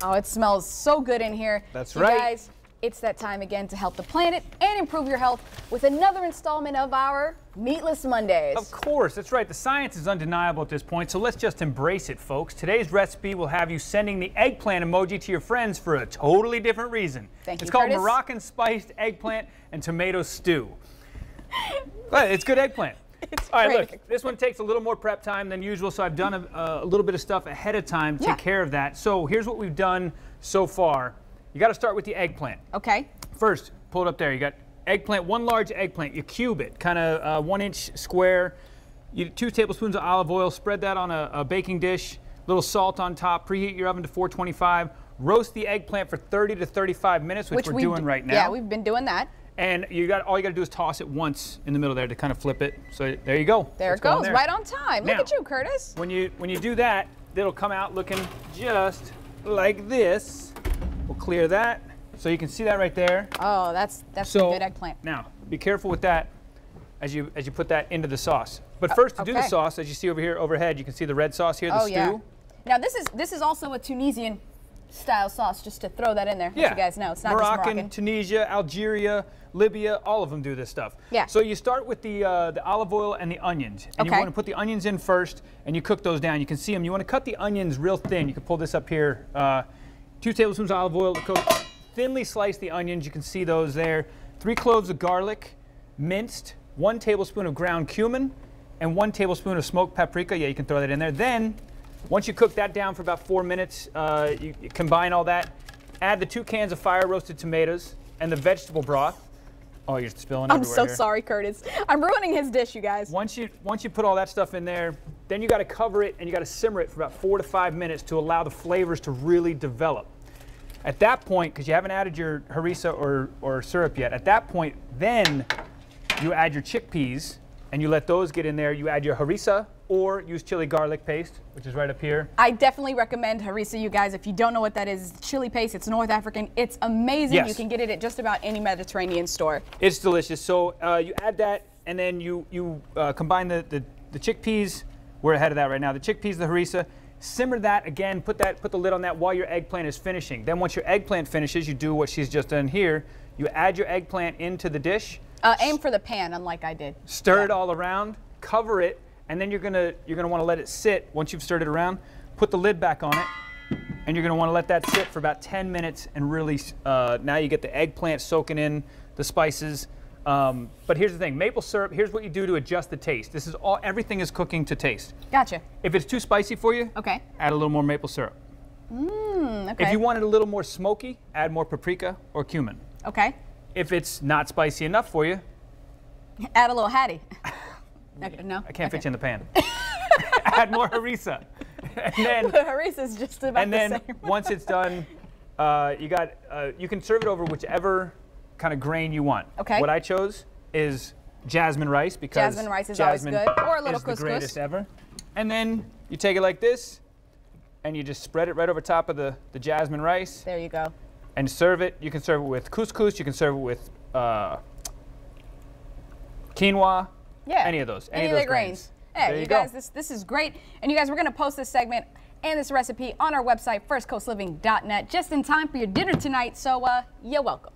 Oh, it smells so good in here. That's you right. Guys, it's that time again to help the planet and improve your health with another installment of our Meatless Mondays. Of course, that's right. The science is undeniable at this point, so let's just embrace it, folks. Today's recipe will have you sending the eggplant emoji to your friends for a totally different reason. Thank you, It's called Curtis. Moroccan-Spiced eggplant and tomato stew. But it's good eggplant. It's All right, great. look, this one takes a little more prep time than usual, so I've done a little bit of stuff ahead of time to take care of that. So here's what we've done so far. You got to start with the eggplant. Okay. First, pull it up there. You got eggplant, one large eggplant. You cube it, kind of 1 inch square. 2 tablespoons of olive oil. Spread that on a baking dish. Little salt on top. Preheat your oven to 425. Roast the eggplant for 30 to 35 minutes, which we're doing right now. Yeah, we've been doing that. And all you got to do is toss it once in the middle there to kind of flip it. So there you go. There it goes, right on time. Look at you, Curtis. When you do that, it'll come out looking just like this. We'll clear that, so you can see that right there. Oh, that's some good eggplant. Now, be careful with that as you put that into the sauce. But first, to do the sauce, as you see over here overhead, you can see the red sauce here, the stew. Yeah. Now this is also a Tunisian style sauce, just to throw that in there. Yeah. Let you guys know it's not Moroccan, just Moroccan. Tunisia, Algeria, Libya, all of them do this stuff. Yeah. So you start with the olive oil and the onions. And you want to put the onions in first, and you cook those down. You can see them. You want to cut the onions real thin. You can pull this up here. 2 tablespoons of olive oil to cook. Thinly slice the onions. You can see those there. 3 cloves of garlic, minced. 1 tablespoon of ground cumin, and 1 tablespoon of smoked paprika. Yeah, you can throw that in there. Then, once you cook that down for about 4 minutes, you combine all that. Add the 2 cans of fire roasted tomatoes and the vegetable broth. Oh, you're spilling everywhere. I'm so sorry, Curtis. I'm ruining his dish, you guys. Once you put all that stuff in there, then you got to cover it and you got to simmer it for about 4 to 5 minutes to allow the flavors to really develop. At that point, because you haven't added your harissa or syrup yet, at that point, then you add your chickpeas and you let those get in there. You add your harissa or use chili garlic paste, which is right up here. I definitely recommend harissa, you guys. If you don't know what that is, chili paste. It's North African. It's amazing. Yes. You can get it at just about any Mediterranean store. It's delicious. So you add that, and then you combine the chickpeas. We're ahead of that right now. The chickpeas, the harissa. Simmer that again. Put the lid on that while your eggplant is finishing. Then once your eggplant finishes, you do what she's just done here. You add your eggplant into the dish. Aim for the pan, unlike I did. Stir it all around. Cover it. And then you're gonna want to let it sit. Once you've stirred it around, put the lid back on it, and you're gonna want to let that sit for about 10 minutes. And really, now you get the eggplant soaking in the spices. But here's the thing: maple syrup. Here's what you do to adjust the taste. This is all. Everything is cooking to taste. Gotcha. If it's too spicy for you, add a little more maple syrup. Okay. If you want it a little more smoky, add more paprika or cumin. Okay. If it's not spicy enough for you, add a little Haddie. Okay, no? I can't fit you in the pan. Add more harissa. And then harissa's just about the same. Once it's done, you can serve it over whichever kind of grain you want. Okay. What I chose is jasmine rice because jasmine rice is always good. Or a little couscous. The greatest ever. And then you take it like this, and you just spread it right over top of the jasmine rice. There you go. And serve it. You can serve it with couscous. You can serve it with quinoa. Yeah. Any of those. Any of the grains. Yeah, you guys, this is great. And you guys, we're going to post this segment and this recipe on our website, firstcoastliving.net, just in time for your dinner tonight. So you're welcome.